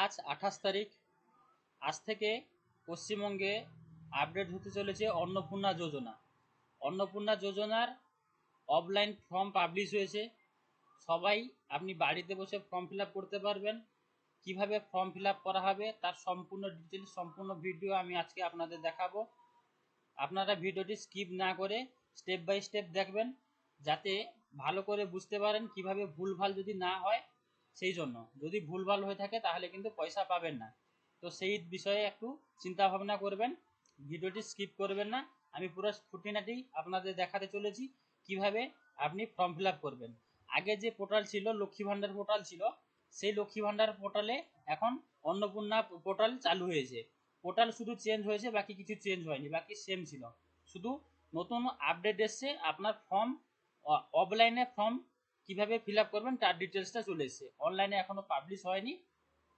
আজ 28 তারিখ। আজ থেকে পশ্চিমবঙ্গে আপডেট হতে চলেছে অন্নপূর্ণা যোজনা। অন্নপূর্ণা যোজনার অফলাইন ফর্ম পাবলিশ হয়েছে। সবাই আপনি বাড়িতে বসে ফর্ম ফিল আপ করতে পারবেন। কিভাবে ফর্ম ফিল আপ করা হবে তার সম্পূর্ণ ডিটেলস, সম্পূর্ণ ভিডিও আমি আজকে আপনাদের দেখাবো। আপনারা ভিডিওটি স্কিপ না করে স্টেপ বাই স্টেপ দেখবেন, যাতে ভালো করে বুঝতে পারেন কিভাবে ভুলভাল যদি না হয়। সেই জন্য যদি ভুলভাল হয়ে থাকে তাহলে কিন্তু পয়সা পাবেন না। তো সেই বিষয়ে একটু চিন্তা ভাবনা করবেন, ভিডিওটি স্কিপ করবেন না। আমি পুরো খুঁটিনাটি আপনাদের দেখাতে চলেছি কিভাবে আপনি ফর্ম ফিল আপ করবেন। আগে যে পোর্টাল ছিল, লক্ষ্মী ভাণ্ডার পোর্টাল ছিল, সেই লক্ষ্মী ভাণ্ডার পোর্টালে এখন অন্নপূর্ণা পোর্টাল চালু হয়েছে। পোর্টাল শুধু চেঞ্জ হয়েছে, বাকি কিছু চেঞ্জ হয়নি, বাকি সেম ছিল। শুধু নতুন আপডেট এসছে, আপনার ফর্ম অফলাইনে ফর্ম কিভাবে ফিল আপ করবেন তার ডিটেলসটা চলে এসছে। অনলাইনে এখনো পাবলিশ হয়নি।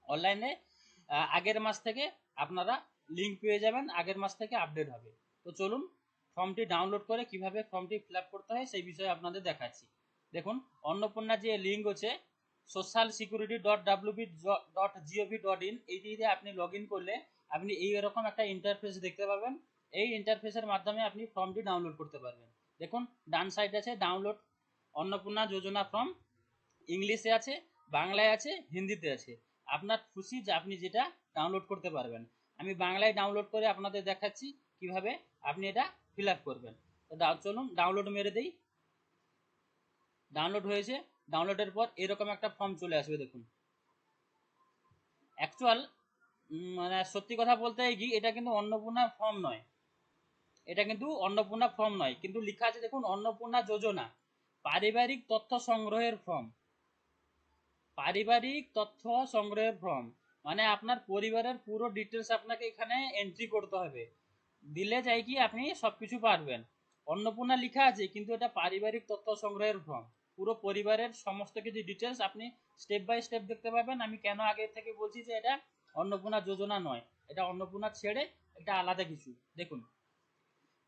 অনলাইনে আগের মাস থেকে আপনারা লিঙ্ক পেয়ে যাবেন, আগের মাস থেকে আপডেট হবে। তো চলুন ফর্মটি ডাউনলোড করে কিভাবে ফর্মটি ফিল আপ করতে হয় সেই বিষয়ে আপনাদের দেখাচ্ছি। দেখুন, অন্নপূর্ণা যে লিঙ্ক হচ্ছে social security.wb.gov.in, এইটিতে আপনি লগ ইন করলে আপনি এইরকম একটা ইন্টারফেস দেখতে পাবেন। এই ইন্টারফেসের মাধ্যমে আপনি ফর্মটি ডাউনলোড করতে পারবেন। দেখুন, ডান সাইড আছে ডাউনলোড অন্নপূর্ণা যোজনা ফর্ম। ইংলিশে আছে, বাংলায় আছে, হিন্দিতে আছে। আপনার খুশি যে আপনি যেটা ডাউনলোড করতে পারবেন। আমি বাংলায় ডাউনলোড করে আপনাদের দেখাচ্ছি কিভাবে আপনি এটা ফিল আপ করবেন। তো চলুন ডাউনলোড মেরে দিই। ডাউনলোড হয়েছে। ডাউনলোডের পর এরকম একটা ফর্ম চলে আসবে। দেখুন, অ্যাকচুয়াল মানে সত্যি কথা বলতে কি, এটা কিন্তু অন্নপূর্ণা ফর্ম নয়। এটা কিন্তু অন্নপূর্ণা ফর্ম নয়, কিন্তু লেখা আছে দেখুন, অন্নপূর্ণা যোজনা পারিবারিক তথ্য সংগ্রহের ফর্ম। পারিবারিক তথ্য সংগ্রহের ফর্ম মানে আপনার পরিবারের পুরো ডিটেলস আপনাকে এখানে এন্ট্রি করতে হবে। দিলে যাই কি আপনি সবকিছু পারবেন। অন্নপূর্ণা লেখা আছে, কিন্তু এটা পারিবারিক তথ্য সংগ্রহের ফর্ম। পুরো পরিবারের সমস্ত কিছু ডিটেলস আপনি স্টেপ বাই স্টেপ দেখতে পাবেন। আমি কেন আগে থেকে বলছি যে এটা অন্নপূর্ণা যোজনা নয়, এটা অন্নপূর্ণা ছেড়ে এটা আলাদা কিছু। দেখুন,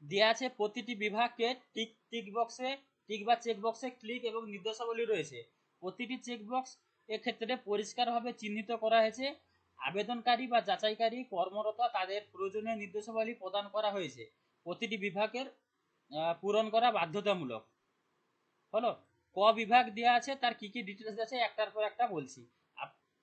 দেওয়া আছে প্রতিটি বিভাগকে টিক টিক বক্সে, টিক বা চেক বক্সে ক্লিক এবং নির্দেশাবলী রয়েছে। প্রতিটি চেক বক্স এক্ষেত্রে পরিষ্কারভাবে চিহ্নিত করা হয়েছে। আবেদনকারী বা যাচাইকারী কর্মরত তাদের প্রয়োজনীয় নির্দেশাবলী প্রদান করা হয়েছে। প্রতিটি বিভাগের পূরণ করা বাধ্যতামূলক। হলো, ক বিভাগ দেওয়া আছে, তার কি কি ডিটেলস আছে একটার পর একটা বলছি।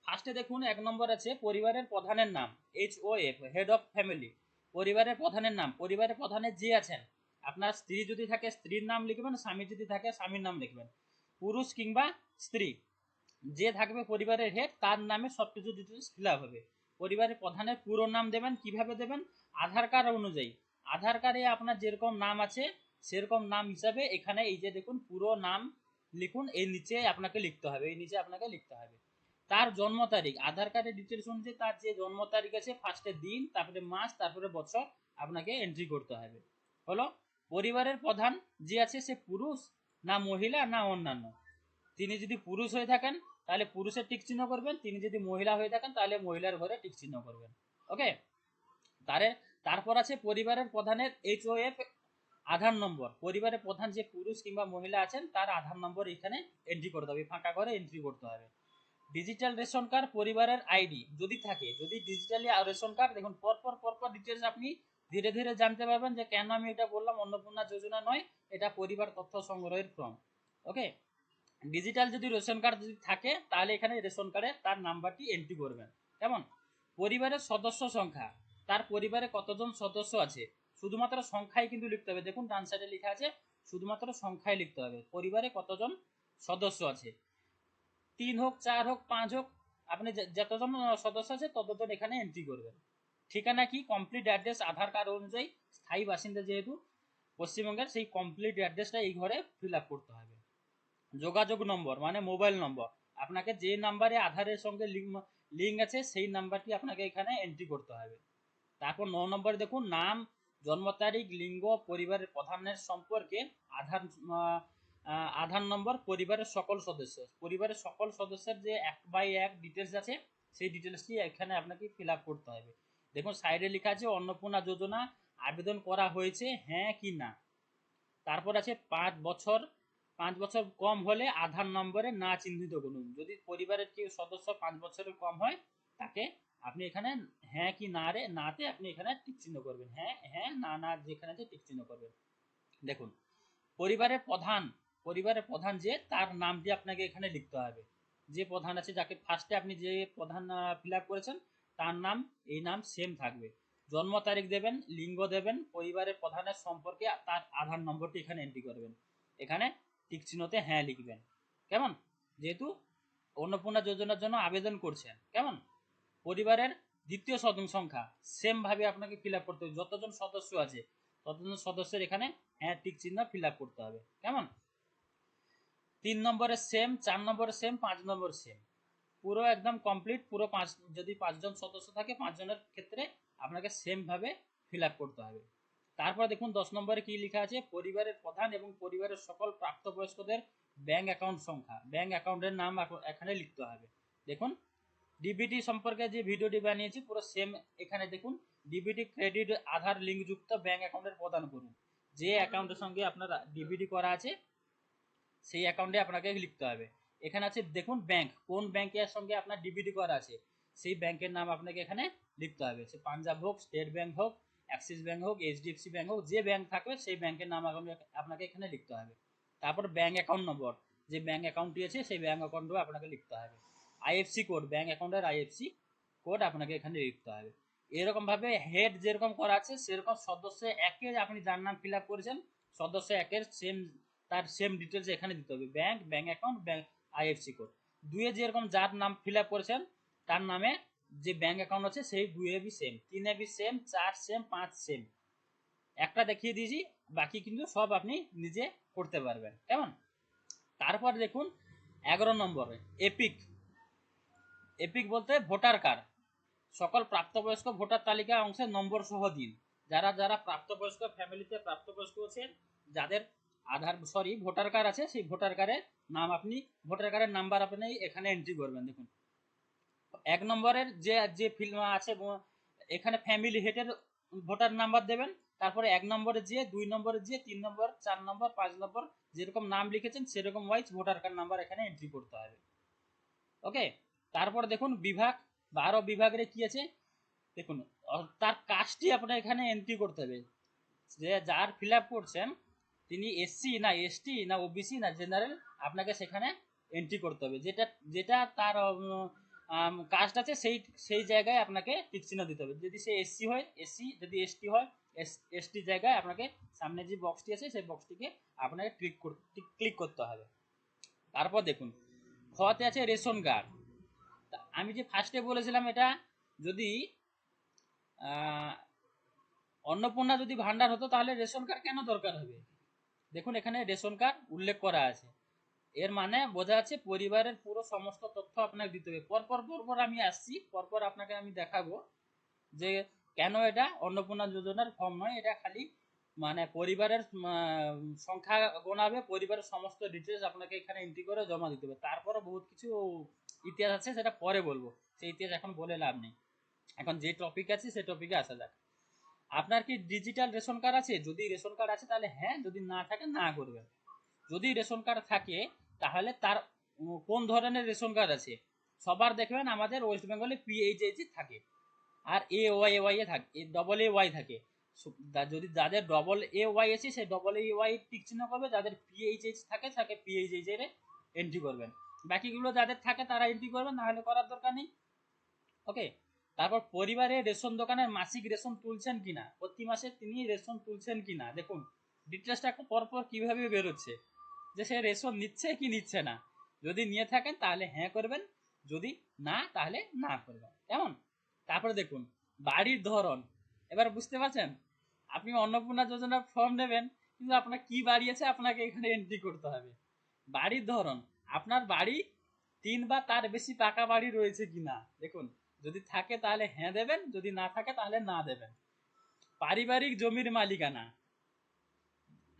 ফার্স্টে দেখুন, 1 নম্বর আছে পরিবারের প্রধানের নাম, HOF, হেড অফ ফ্যামিলি। পরিবারের প্রধানের নাম, পরিবারের প্রধানের যে আছেন, আপনার স্ত্রী যদি থাকে স্ত্রীর নাম লিখবেন, স্বামী যদি থাকে স্বামীর নাম লিখবেন। পুরুষ কিংবা স্ত্রী যে থাকবে পরিবারের হেড, তার নামে সবকিছু ডিটেলস ফিল আপ হবে। পরিবারের প্রধানের পুরো নাম দেবেন। কিভাবে দেবেন? আধার কার্ড অনুযায়ী। আধার কার্ডে আপনার যেরকম নাম আছে সেরকম নাম হিসাবে এখানে এই যে দেখুন পুরো নাম লিখুন। এই নিচে আপনাকে লিখতে হবে, এই নিচে আপনাকে লিখতে হবে তার জন্ম তারিখ। আধার কার্ডের ডিটেলস অনুযায়ী তার যে জন্ম তারিখ আছে, ফার্স্টে দিন, তারপরে মাস, তারপরে বছর আপনাকে এন্ট্রি করতে হবে। হলো, পরিবারের প্রধান যে আছে সে পুরুষ না মহিলা না অন্যান্য। তিনি যদি পুরুষ হয়ে থাকেন তাহলে পুরুষের টিক চিহ্ন করবেন, তিনি যদি মহিলা হয়ে থাকেন তাহলে মহিলার ঘরে টিক চিহ্ন করবেন। ওকে, তারপর আছে পরিবারের প্রধানের HOF আধার নম্বর। পরিবারের প্রধান যে পুরুষ কিংবা মহিলা আছেন তার আধার নম্বর এখানে এন্ট্রি করতে হবে, ফাঁকা করে এন্ট্রি করতে হবে। ডিজিটাল রেশন কার্ড, পরিবারের আইডি যদি থাকে, যদি ডিজিটালি রেশন কার্ড, দেখুন পরপর ডিটেলস আপনি ধীরে ধীরে জানতে পারবেন যে কেন আমি এটা বললাম অন্নপূর্ণা যোজনা নয়, এটা পরিবার তথ্য সংগ্রহের ফর্ম। ওকে, ডিজিটাল যদি রেশন কার্ড যদি থাকে তাহলে এখানে রেশন কার্ডে তার নাম্বারটি এন্ট্রি করবেন। কেমন? পরিবারের সদস্য সংখ্যা, তার পরিবারে কতজন সদস্য আছে, শুধুমাত্র সংখ্যাই কিন্তু লিখতে হবে। দেখুন ডান সাইডে লেখা আছে শুধুমাত্র সংখ্যাই লিখতে হবে, পরিবারে কতজন সদস্য আছে। 3 হোক, 4 হোক, 5 হোক, আপনি যতজন সদস্য আছে ততজন এখানে এন্ট্রি করবেন। ঠিকানা কি? কমপ্লিট অ্যাড্রেস আধার কার্ড অনুযায়ী, স্থায়ী বাসিন্দা যেহেতু পশ্চিমবঙ্গের, সেই কমপ্লিট অ্যাড্রেসটা এই ঘরে ফিল আপ করতে হবে। যোগাযোগ নম্বর মানে মোবাইল নম্বর, আপনাকে যে নাম্বারে আধারের সঙ্গে লিঙ্ক আছে সেই নাম্বারটি আপনাকে এখানে এন্ট্রি করতে হবে। তারপর 9 নম্বরে দেখুন, নাম, জন্ম তারিখ, লিঙ্গ, পরিবারের প্রধানের সম্পর্কে আধার নম্বর, পরিবারের সকল সদস্য, পরিবারের সকল সদস্যের যে 1/1 ডিটেলস আছে সেই ডিটেলসটি এখানে আপনাকে ফিল আপ করতে হবে। দেখুন সাইডে লেখা আছে অন্নপূর্ণা যোজনা আবেদন করা হয়েছে হ্যাঁ কি না। তারপর আছে 5 বছর কম হলে আধার নম্বরে না চিহ্নিত করুন। যদি পরিবারের কেউ সদস্য 5 বছরের কম হয় তাকে আপনি এখানে হ্যাঁ কি না রে নাতে আপনি এখানে টিক চিহ্ন করবেন, হ্যাঁ হ্যাঁ না না যেখানে আছে টিক চিহ্ন করবেন। দেখুন পরিবারের প্রধান যে তার নামটি আপনাকে এখানে লিখতে হবে। যে প্রধান আছে যাকে ফার্স্টে আপনি যে প্রধান ফিল আপ করেছেন তার নাম এই নাম সেম থাকবে। জন্ম তারিখ দেবেন, লিঙ্গ দেবেন, পরিবারের প্রধানের সম্পর্কে তার আধার নম্বরটি এখানে এন্ট্রি করবেন। এখানে টিক চিহ্নতে হ্যাঁ লিখবেন। কেমন? যেহেতু অন্নপূর্ণা যোজনার জন্য আবেদন করছেন, কেমন? পরিবারের দ্বিতীয় সংখ্যা সেম ভাবে আপনাকে ফিল আপ করতে হবে। যতজন সদস্য আছে ততজন সদস্যের এখানে হ্যাঁ টিক চিহ্ন ফিল আপ করতে হবে। কেমন? 3 নম্বরে সেম, 4 নম্বরে সেম, 5 নম্বর সেম, পুরো একদম কমপ্লিট। পুরো যদি 5 জন সদস্য থাকে 5 জনের ক্ষেত্রে আপনাকে সেম ভাবে ফিল আপ করতে হবে। তারপর দেখুন 10 নম্বরে কি লেখা আছে, পরিবারের প্রধান এবং পরিবারের সকল প্রাপ্তবয়স্কদের ব্যাংক অ্যাকাউন্ট সংখ্যা, ব্যাংক অ্যাকাউন্টের নাম এখানে লিখতে হবে। দেখুন ডিবিটি সম্পর্কে যে ভিডিওটি বানিয়েছি পুরো সেম। এখানে দেখুন ডিবিটি ক্রেডিট আধার লিঙ্কযুক্ত ব্যাংক অ্যাকাউন্টের প্রদান করুন। যে অ্যাকাউন্টের সঙ্গে আপনার ডিবিটি করা আছে সেই অ্যাকাউন্টে আপনাকে লিখতে হবে। এখানে আছে দেখুন ব্যাংক, কোন ব্যাংকের সঙ্গে আপনার ডিবিটি করা আছে সেই ব্যাংকের নাম আপনাকে এখানে লিখতে হবে। সে পাঞ্জাব হোক, স্টেট ব্যাংক হোক, অ্যাক্সিস ব্যাংক হোক, এইচডিএফসি ব্যাংক হোক, যে ব্যাংক থাকবে সেই ব্যাংকের নাম আপনাকে এখানে লিখতে হবে। তারপর ব্যাংক অ্যাকাউন্ট নম্বর, যে ব্যাংক অ্যাকাউন্টটি আছে সেই ব্যাংক অ্যাকাউন্টও আপনাকে লিখতে হবে। আইএফসি কোড, ব্যাংক অ্যাকাউন্টের আইএফসি কোড আপনাকে এখানে লিখতে হবে। এরকম ভাবে হেড যেরকম করা আছে সেরকম সদস্য একের আপনি যার নাম ফিল আপ করেছেন সদস্য একের সেম তার সেম ডিটেলস এখানে দিতে হবে। Bank, bank account, bank IFC code. দুয়ে যেরকম যার নাম ফিল আপ করেছেন তার নামে যে ব্যাংক অ্যাকাউন্ট আছে সেই দুয়ে বি সেম, তিনে বি সেম, 4 সেম, 5 সেম। একটা দেখিয়ে দিয়েছি, বাকি কিন্তু সব আপনি নিজে করতে পারবেন। কেমন? তারপর দেখুন 11 নম্বরে এপিক। এপিক বলতে ভোটার কার্ড, সকল প্রাপ্তবয়স্ক ভোটার তালিকা অংশের নম্বর সহ দিন। যারা যারা প্রাপ্তবয়স্ক ফ্যামিলিতে প্রাপ্তবয়স্ক আছেন, যাদের ভোটার কার্ড আছে সেই ভোটার কার্ডের নাম আপনি ভোটার কার্ডের নাম্বার আপনি এখানে এন্ট্রি করবেন। দেখুন 1 নম্বরের যে যে ফিল্ড আছে এখানে ফ্যামিলি হেডের ভোটার নাম্বার দেবেন। তারপরে 1 নম্বরে যে, 2 নম্বরে যে, 3 নম্বর, 4 নম্বর, 5 নম্বর যেরকম নাম লিখেছেন সেরকম ওয়াইজ ভোটার কার্ড নাম্বার এখানে এন্ট্রি করতে হবে। ওকে। তারপর দেখুন বিভাগ, 12 বিভাগের কি আছে দেখুন তার কাস্টটি আপনার এখানে এন্ট্রি করতে হবে। যে যার ফিল আপ করছেন তিনি এসসি না এসটি না ওবিসি না জেনারেল আপনাকে সেখানে এন্ট্রি করতে হবে। যেটা যেটা তার কাস্ট আছে সেই সেই জায়গায় আপনাকে টিক চিহ্ন দিতে হবে। যদি সে এসসি হয় এসসি, যদি এসটি হয় এসটি জায়গায় আপনাকে সামনে যে বক্সটি আছে সেই বক্সটিকে আপনাকে ক্লিক করতে হবে। তারপর দেখুন খতে আছে রেশন কার্ড। আমি যে ফার্স্টে বলেছিলাম এটা যদি অন্নপূর্ণা যদি ভান্ডার হতো তাহলে রেশন কার্ড কেন দরকার হবে? দেখুন এখানে রেশন কার্ড উল্লেখ করা আছে, এর মানে বোঝা যাচ্ছে পরিবারের পুরো সমস্ত তথ্য আপনাকে দিতে হবে। পরপর পরপর আমি আসছি, পরপর আপনাকে আমি দেখাবো যে কেন এটা অন্নপূর্ণা যোজনার ফর্ম নয়, এটা খালি মানে পরিবারের সংখ্যা গোনাবে, পরিবারের সমস্ত ডিটেলস আপনাকে এখানে এন্ট্রি করে জমা দিতে হবে। তারপরে বহুত কিছু ইতিহাস আছে সেটা পরে বলবো, সেই ইতিহাস এখন বলে লাভ নেই। এখন যে টপিক আছে সেই টপিকে আসা যাক। আপনার কি ডিজিটাল রেশন কার্ড আছে? যদি রেশন কার্ড আছে তাহলে হ্যাঁ, যদি না থাকে না করবেন। যদি রেশন কার্ড থাকে তাহলে তার কোন ধরনের রেশন কার্ড আছে? সবার দেখবেন আমাদের ওয়েস্ট বেঙ্গলে পিএইচএইচ থাকে, আর A Y A Y A থাকে, ডবল এ ওয়াই থাকে। যদি যাদের ডবল এ ওয়াই আছে সেই ডবল এ ওয়াই টিক চিহ্ন করবে, যাদের পিএইচএইচ থাকে তাকে পিএইচএইচ এর এন্ট্রি করবেন। বাকিগুলো যাদের থাকে তারা এন্ট্রি করবেন, না হলে করার দরকার নেই। ওকে। তারপর পরিবারে রেশন দোকানের মাসিক রেশন তুলছেন কিনা, প্রতি মাসে তিনি রেশন তুলছেন কিনা। দেখুন ডিটেলসটা পরপর কিভাবে বেরোচ্ছে যে সে রেশন নিচ্ছে কি নিচ্ছে না। যদি নিয়ে থাকেন তাহলে হ্যাঁ করবেন, যদি না তাহলে না করবেন। কেমন? তারপরে দেখুন বাড়ির ধরন। এবার বুঝতে পারছেন আপনি অন্নপূর্ণা যোজনার ফর্ম নেবেন কিন্তু আপনার কি বাড়ি আছে আপনাকে এখানে এন্ট্রি করতে হবে। বাড়ির ধরন, আপনার বাড়ি 3 বা তার বেশি পাকা বাড়ি রয়েছে কিনা। দেখুন যদি থাকে তাহলে হ্যাঁ দেবেন, যদি না থাকে তাহলে না দেবেন। পারিবারিক জমির মালিকানা,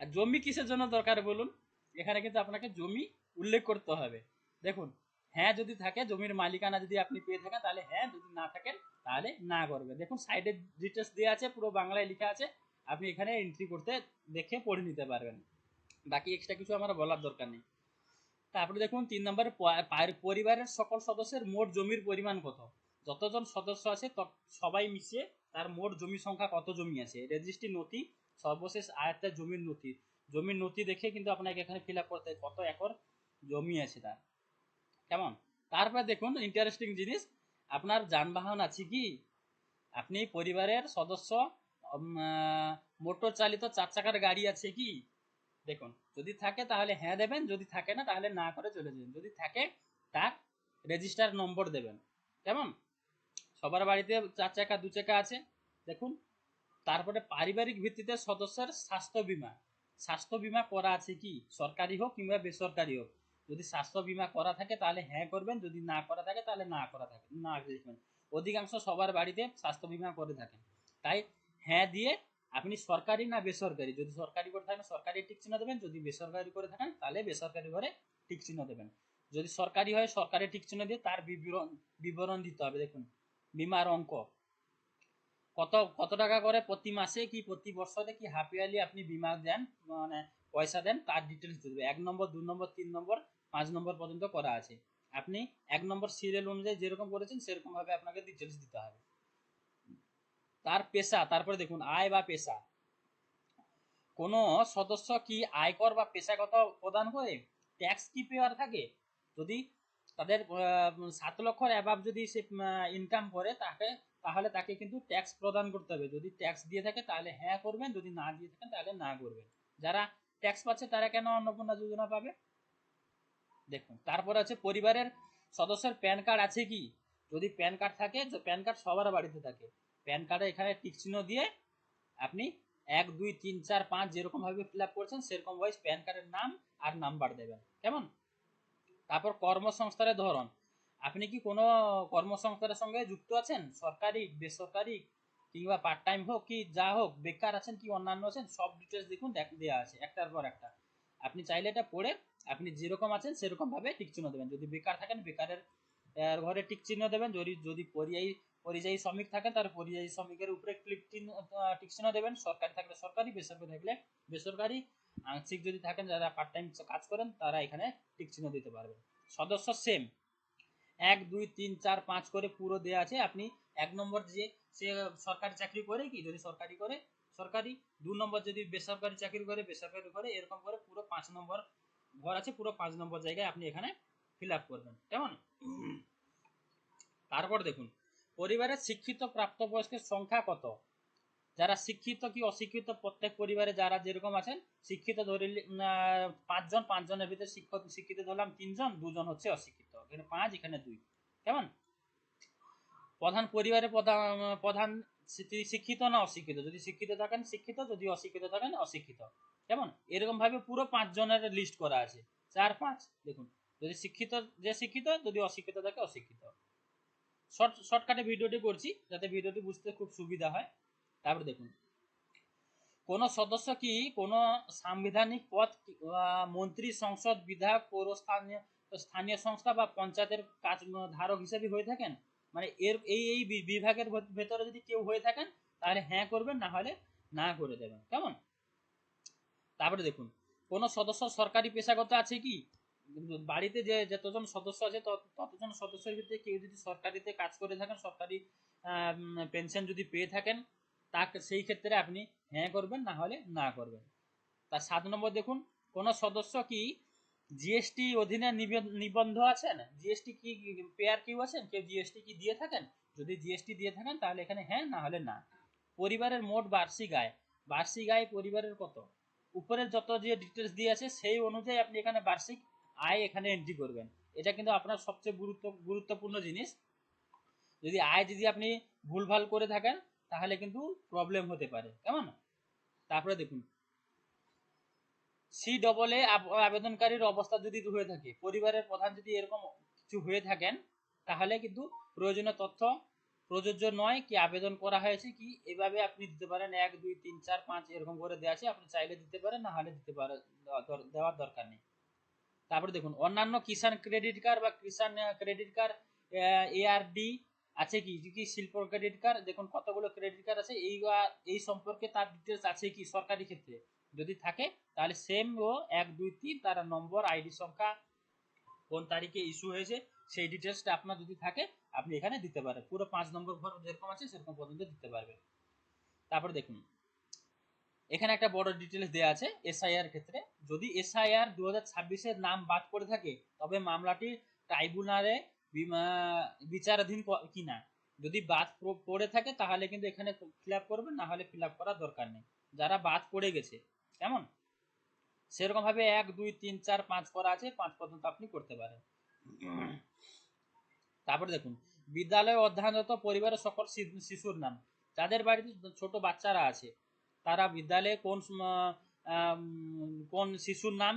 আর জমি কিসের জন্য দরকার বলুন? এখানে কিন্তু আপনাকে জমি উল্লেখ করতে হবে। দেখুন হ্যাঁ যদি থাকে জমির মালিকানা যদি আপনি পেয়ে থাকেন তাহলে হ্যাঁ, যদি না থাকেন তাহলে না করবে। দেখুন সাইডে ডিটেলস দেওয়া আছে, পুরো বাংলায় লেখা আছে, আপনি এখানে এন্ট্রি করতে দেখে পড়ে নিতে পারবেন। বাকি এক্সট্রা কিছু আমার বলার দরকার নেই। তারপরে দেখুন 3 নম্বরে পরিবারের সকল সদস্যের মোট জমির পরিমাণ কত। যতজন সদস্য আছে সবাই মিশিয়ে তার মোট জমি সংখ্যা কত জমি আছে, রেজিস্ট্রি নথি, সর্বশেষ আয়ত্তের জমির নথি দেখে কিন্তু আপনাকে এখানে ফিল আপ করতে কত একর জমি আছে তার। কেমন? তারপর দেখুন ইন্টারেস্টিং জিনিস, আপনার যানবাহন আছে কি, আপনি পরিবারের সদস্য মোটর চালিত 4 চাকার গাড়ি আছে কি, দেখুন যদি থাকে তাহলে হ্যাঁ দেবেন, যদি থাকে না তাহলে না করে চলে যাবেন, যদি থাকে তার রেজিস্টার নম্বর দেবেন। কেমন? সবার বাড়িতে 4 চাকা 2 চাকা আছে দেখুন। তারপরে পারিবারিক ভিত্তিতে সদস্যের স্বাস্থ্য বীমা করা আছে কি, সরকারি হোক কিংবা বেসরকারি হোক। যদি স্বাস্থ্য বীমা করা থাকে তাহলে হ্যাঁ করবেন, যদি না করা থাকে তাহলে না করা থাকে না লিখবেন। অধিকাংশ সবার বাড়িতে স্বাস্থ্য বীমা করে থাকেন, তাই হ্যাঁ দিয়ে আপনি সরকারি না বেসরকারি, যদি সরকারি করে থাকেন সরকারি টিক চিহ্ন দেবেন, যদি বেসরকারি করে থাকেন তাহলে বেসরকারি ঘরে টিক চিহ্ন দেবেন। যদি সরকারি হয় সরকারি টিক চিহ্ন দিয়ে তার বিবরণ দিতে হবে। দেখুন বীমার অঙ্ক কত কত টাকা করে প্রতি মাসে কি প্রতি বছরে কি হাফ ইয়ারলি আপনি বীমা দেন, মানে পয়সা দেন, তার ডিটেলস দেবে। 1 নম্বর 2 নম্বর 3 নম্বর 5 নম্বর পর্যন্ত করা আছে। আপনি 1 নম্বর সিরিয়াল অনুযায়ী যেরকম করেছেন সেরকম ভাবে আপনাকে ডিটেলস দিতে হবে। তার পেশা, তারপরে দেখুন আয় বা পেশা, কোনো সদস্য কি আয়কর বা পেশাগত প্রদান করে, ট্যাক্স কি পেয়ার থাকে, যদি তাদের 7 লক্ষর অ্যাবাভ যদি সে ইনকাম করে তাহলে তাকে কিন্তু ট্যাক্স প্রদান করতে হবে। যদি ট্যাক্স দিয়ে থাকে তাহলে হ্যাঁ করবেন, যদি না দিয়ে থাকেন তাহলে না করবেন। যারা ট্যাক্স পাচ্ছে তারা কেন অন্নপূর্ণা যোজনা পাবে? দেখুন তারপর আছে পরিবারের সদস্যের প্যান কার্ড আছে কি, যদি প্যান কার্ড থাকে, প্যান কার্ড সবার বাড়িতে থাকে, প্যান কার্ডে এখানে টিক চিহ্ন দিয়ে আপনি 1 2 3 4 5 যেরকম ভাবে ফিল আপ করছেন সেরকম ওয়াইজ প্যান কার্ডের নাম আর নাম্বার দেবেন। কেমন? তারপর কর্মসংস্থানের ধরন, আপনি কি কোনো কর্মসংস্থানের সঙ্গে যুক্ত আছেন, সরকারি বেসরকারি কিংবা পার্ট টাইম হোক কি যা হোক, বেকার আছেন কি অন্যান্য আছেন, সব ডিটেলস দেখুন দেওয়া আছে একটার পর একটা। আপনি চাইলে এটা পড়ে আপনি যেরকম আছেন সেরকম ভাবে টিক চিহ্ন দেবেন। যদি বেকার থাকেন বেকারের ঘরে টিক চিহ্ন দেবেন, যদি পরিযায়ী শ্রমিক থাকেন তার পরিযায়ী শ্রমিকের উপরে টিক চিহ্ন দেবেন, সরকারি থাকলে সরকারি, বেসরকারি থাকলে বেসরকারি, আংশিক যদি থাকেন যারা পার্ট টাইম কাজ করেন তারা এখানে টিক চিহ্ন দিতে পারবেন। সদস্য সেম 1 2 3 4 5 করে পুরো দেওয়া আছে। আপনি 1 নম্বর যে সে সরকারি চাকরি করে কি, যদি সরকারি করে সরকারি, 2 নম্বর যদি বেসরকারি চাকরি করে বেসরকারি করে, এরকম করে পুরো 5 নম্বর ঘর আছে, পুরো 5 নম্বর জায়গায় আপনি এখানে ফিল আপ করবেন। কেমন? তারপর দেখুন পরিবারের শিক্ষিত প্রাপ্তবয়স্কের সংখ্যা কত, যারা শিক্ষিত কি অশিক্ষিত প্রত্যেক পরিবারে যারা যেরকম আছেন, শিক্ষিত ধরে 5 জনের ভিতরে শিক্ষিত ধরলাম 3 জন, 2 জন হচ্ছে অশিক্ষিত, এখানে 5 এখানে 2। কেমন? প্রধান পরিবারের প্রধান শিক্ষিত না অশিক্ষিত, যদি শিক্ষিত থাকেন শিক্ষিত, যদি অশিক্ষিত থাকেন অশিক্ষিত। কেমন? এরকম ভাবে পুরো 5 জনের লিস্ট করা আছে, 4 5 দেখুন, যদি শিক্ষিত যে শিক্ষিত, যদি অশিক্ষিত থাকে অশিক্ষিত। শর্টকাটে ভিডিওটি করছি যাতে ভিডিওটি বুঝতে খুব সুবিধা হয়। তারপরে দেখুন কোন সদস্য কি কোন সাংবিধানিক পদ, মন্ত্রী, সংসদ, বিধায়ক, পৌর স্থানীয় সংস্থা বা পঞ্চায়েতের কাজ ধারক হিসেবে হয়ে থাকেন, মানে এই বিভাগের ভেতরে যদি কেউ হয়ে থাকেন তাহলে হ্যাঁ করবেন, না হলে না করে দেবেন। কেমন? তারপরে দেখুন কোন সদস্য সরকারি পেশাগত আছে কি, বাড়িতে যে যতজন সদস্য আছে ততজন সদস্যের ভিতরে কেউ যদি সরকারিতে কাজ করে থাকেন, সরকারি পেনশন যদি পেয়ে থাকেন, তাকে সেই ক্ষেত্রে আপনি হ্যাঁ করবেন, না হলে না করবেন। তার 7 নম্বর দেখুন কোন সদস্য কি জিএসটি অধীনে নিবন্ধ আছেন, জিএসটি কি পেয়ার কেউ আছেন, কেউ জিএসটি কি দিয়ে থাকেন, যদি জিএসটি দিয়ে থাকেন তাহলে এখানে হ্যাঁ, না হলে না। পরিবারের মোট বার্ষিক আয় পরিবারের কত, উপরের যত যে ডিটেলস দিয়ে আছে সেই অনুযায়ী আপনি এখানে বার্ষিক আয় এখানে এন্ট্রি করবেন। এটা কিন্তু আপনার সবচেয়ে গুরুত্বপূর্ণ জিনিস, যদি আয় যদি আপনি ভুলভাল করে থাকেন তাহলে কিন্তু প্রবলেম হতে পারে। কেমন? তারপরে দেখুন CAA আবেদনকারীর অবস্থা যদি হয়ে থাকে, পরিবারের প্রধান যদি এরকম কিছু হয়ে থাকেন তাহলে কিন্তু প্রয়োজনীয় তথ্য প্রযোজ্য নয় কি আবেদন করা হয়েছে কি, এভাবে আপনি দিতে পারেন 1 2 3 4 5 এরকম করে দেওয়া আছে, আপনি চাইলে দিতে পারেন, না হলে দিতে পারেন, দেওয়ার দরকার নেই। তারপরে দেখুন অন্যান্য কিষাণ ক্রেডিট কার্ড বা কিষাণ ক্রেডিট কার্ড, ARD আছে কি, কি শিল্প ক্রেডিট কার্ড, দেখুন কতগুলো ক্রেডিট কার্ড আছে, এই সম্পর্কে তার ডিটেলস আছে কি সরকারি ক্ষেত্রে, যদি থাকে তাহলে সেম ও 1 2 3 তার নম্বর, আইডি সংখ্যা, কোন তারিখে ইস্যু হয়েছে সেই ডিটেলসটা আপনার যদি থাকে আপনি এখানে দিতে পারেন, পুরো 5 নম্বর ঘর যেরকম আছে সেরকম পর্যন্ত দিতে পারবেন। তারপরে দেখুন এখানে একটা বড় ডিটেলস দেওয়া আছে এসআইআর ক্ষেত্রে। যদি এসআইআর 2026 এর নাম বাদ পড়ে থাকে তবে মামলাটি ট্রাইব্যুনালে বিচারাধীন কিনা, যদি বাদ পড়ে থাকে তাহলে কিন্তু এখানে ফিল আপ করবেন, না হলে ফিল আপ করার দরকার নেই। যারা বাদ পড়ে গেছে কেমন, সেরকম ভাবে 1 2 3 4 5 করা আছে, 5 পর্যন্ত আপনি করতে পারেন। তারপরে দেখুন বিদ্যালয়ে অধ্যয়নরত পরিবারের সকল শিশুর নাম, যাদের বাড়িতে ছোট বাচ্চারা আছে তারা বিদ্যালয়ে কোন শিশুর নাম,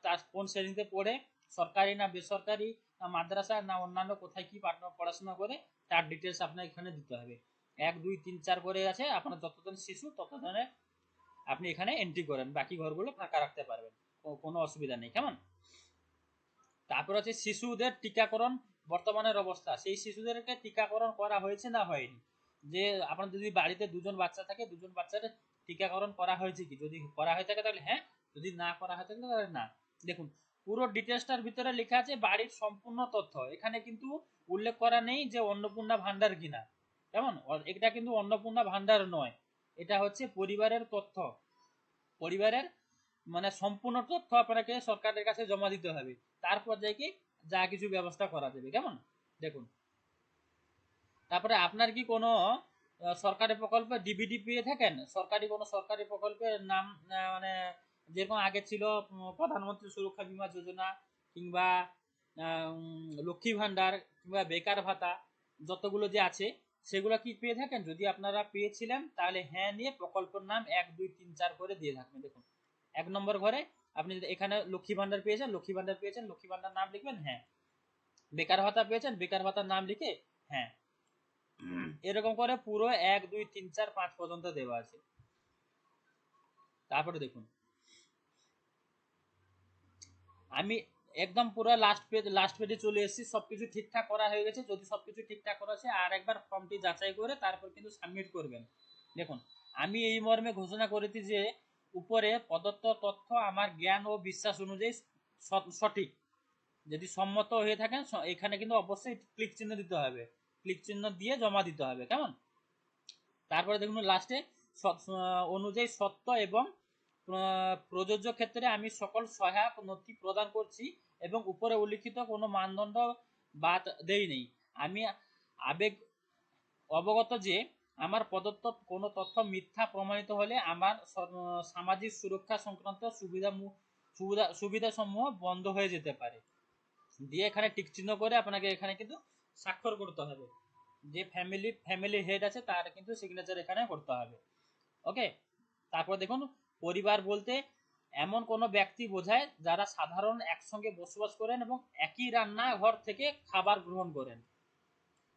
তার কোন শ্রেণীতে পড়ে, সরকারি না বেসরকারি না মাদ্রাসা না অন্যান্য কোথায় কি পড়াশোনা করে, তার ডিটেলস আপনার এখানে দিতে হবে। 1 2 3 4 করে আছে, আপনার যতজন শিশু ততজনের আপনি এখানে এন্ট্রি করেন, বাকি ঘরগুলো ফাঁকা রাখতে পারবেন, কোনো অসুবিধা নেই কেমন। তারপর হচ্ছে শিশুদের টিকাকরণ বর্তমানের অবস্থা, সেই শিশুদেরকে টিকাকরণ করা হয়েছে না হয়নি, যে আপনার যদি বাড়িতে 2জন বাচ্চা থাকে 2জন বাচ্চার টিকাকরণ করা হয়েছে কি, যদি করা হয়ে থাকে তাহলে হ্যাঁ, যদি না করা হয়ে থাকে তাহলে না। দেখুন পুরো ডিটেলসটার ভিতরে লেখা আছে বাড়ির সম্পূর্ণ তথ্য, এখানে কিন্তু উল্লেখ করা নেই যে অন্নপূর্ণা ভান্ডার কিনা, কেমন, এটা কিন্তু অন্নপূর্ণা ভান্ডার নয়, এটা হচ্ছে পরিবারের তথ্য, পরিবারের মানে সম্পূর্ণ তথ্য আপনাকে সরকারের কাছে জমা দিতে হবে, তারপর যাই কি যা কিছু ব্যবস্থা করা যাবে কেমন। দেখুন তারপরে আপনার কি কোনো সরকারি প্রকল্পে ডিবিডি পেয়ে থাকেন, সরকারি প্রকল্পের নাম মানে যেরকম আগে ছিল প্রধানমন্ত্রী সুরক্ষা বীমা যোজনা কিংবা লক্ষ্মী ভান্ডার কিংবা বেকার ভাতা, যতগুলো যে আছে সেগুলো কি পেয়ে থাকেন, যদি আপনারা পেয়েছিলেন তাহলে হ্যাঁ নিয়ে প্রকল্পের নাম 1 2 3 4 করে দিয়ে থাকবেন। দেখুন 1 নম্বর ঘরে আপনি যদি এখানে লক্ষ্মী ভান্ডার পেয়েছেন, লক্ষ্মী ভান্ডার নাম লিখবেন হ্যাঁ, বেকার ভাতা পেয়েছেন, বেকার ভাতার নাম লিখে হ্যাঁ, এরকম করে পুরো 1 2 3 4 5 পর্যন্ত দেওয়া আছে। তারপরে দেখুন আমি একদম পুরো লাস্ট পেজে চলে এসেছি, সবকিছু ঠিকঠাক করা হয়ে গেছে, যদি সবকিছু ঠিকঠাক করা আছে আর একবার ফর্মটি যাচাই করে তারপর কিন্তু সাবমিট করবেন। দেখুন আমি এই মর্মে ঘোষণা করেছি যে উপরে প্রদত্ত তথ্য আমার জ্ঞান ও বিশ্বাস অনুযায়ী সঠিক, যদি সম্মত হয়ে থাকেন এখানে কিন্তু অবশ্যই ক্লিক চিহ্ন দিতে হবে, ক্লিক চিহ্ন দিয়ে জমা দিতে হবে কেমন। তারপরে দেখুন লাস্টে অনুযায়ী সত্য এবং প্রযোজ্য ক্ষেত্রে আমি সকল সহায়ক নথি প্রদান করছি এবং উপরে উল্লিখিত কোনো মানদণ্ড বাদ দেই নেই। আমি আবেগ অবগত যে আমার প্রদত্ত কোনো তথ্য মিথ্যা প্রমাণিত হলে আমার সামাজিক সুরক্ষা সংক্রান্ত সুবিধা সমূহ বন্ধ হয়ে যেতে পারে, দিয়ে এখানে টিক চিহ্ন করে আপনাকে এখানে কিন্তু স্বাক্ষর করতে হবে, যে ফ্যামিলি হেড আছে তার কিন্তু সিগনেচার এখানে করতে হবে। ওকে, তারপর দেখুন পরিবার বলতে এমন কোনো ব্যক্তি বোঝায় যারা সাধারণ একসঙ্গে বসবাস করেন এবং একই রান্নাঘর থেকে খাবার গ্রহণ করেন।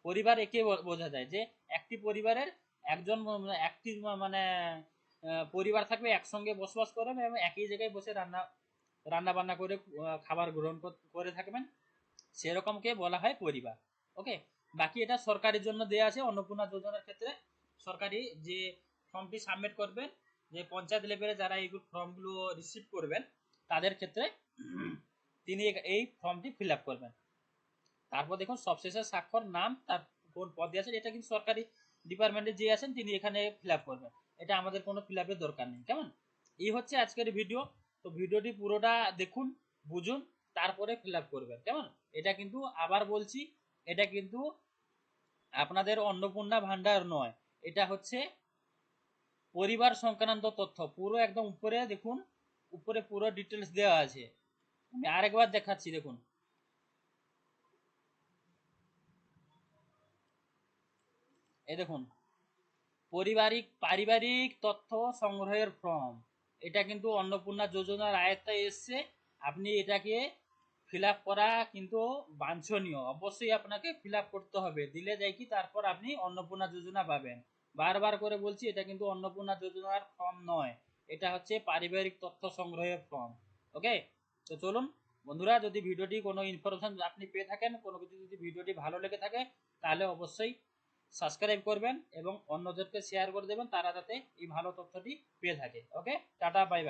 পরিবার একে বোঝা যায় যে একটি পরিবারের একজন একটি মানে পরিবার থাকবে, একসঙ্গে বসবাস করবেন এবং একই জায়গায় বসে রান্না বান্না করে খাবার গ্রহণ করে থাকবেন, সেরকমকে বলা হয় পরিবার। ওকে, বাকি এটা সরকারের জন্য দেওয়া আছে, অন্নপূর্ণা যোজনার ক্ষেত্রে সরকারি যে ফর্মটি সাবমিট করবেন, যে পঞ্চায়েত লেভেলে যারা এই ফর্মগুলো রিসিভ করবেন তাদের ক্ষেত্রে তিনি এই ফর্মটি ফিল আপ করবেন। তারপর দেখুন সবশেষে স্বাক্ষর নাম তার কোন পদে আছেন, এটা কিন্তু সরকারি ডিপার্টমেন্টে যে আছেন তিনি এখানে ফিল আপ করবেন, এটা আমাদের কোনো ফিল আপের দরকার নেই কেমন। এই হচ্ছে আজকের ভিডিও, তো ভিডিওটি পুরোটা দেখুন বুঝুন তারপরে ফিল আপ করবেন কেমন। এটা কিন্তু আবার বলছি, এটা কিন্তু আপনাদের অন্নপূর্ণা ভান্ডার নয়, এটা হচ্ছে পরিবার সংক্রান্ত তথ্য, পুরো একদম উপরে দেখুন, উপরে পুরো ডিটেলস দেওয়া আছে, আমি আরেকবার দেখাচ্ছি দেখুন। এই দেখুন পারিবারিক তথ্য সংগ্রহের ফর্ম, এটা কিন্তু অন্নপূর্ণা যোজনার আয়ত্তে এসছে, আপনি এটাকে ফিল আপ করা কিন্তু বাঞ্ছনীয়, অবশ্যই আপনাকে ফিল আপ করতে হবে, দিলে যাই কি তারপর আপনি অন্নপূর্ণা যোজনা পাবেন। বারবার করে বলছি এটা কিন্তু অন্নপূর্ণা যোজনার ফর্ম নয়, এটা হচ্ছে পারিবারিক তথ্য সংগ্রহের ফর্ম। ওকে, তো চলুন বন্ধুরা, যদি ভিডিওটি কোনো ইনফরমেশন আপনি পেয়ে থাকেন, কোনো কিছু যদি ভিডিওটি ভালো লেগে থাকে তাহলে অবশ্যই সাবস্ক্রাইব করবেন এবং অন্যদেরকে শেয়ার করে দেবেন, তারা যাতে এই ভালো তথ্যটি পেয়ে থাকে। ওকে, টাটা বাই বাই।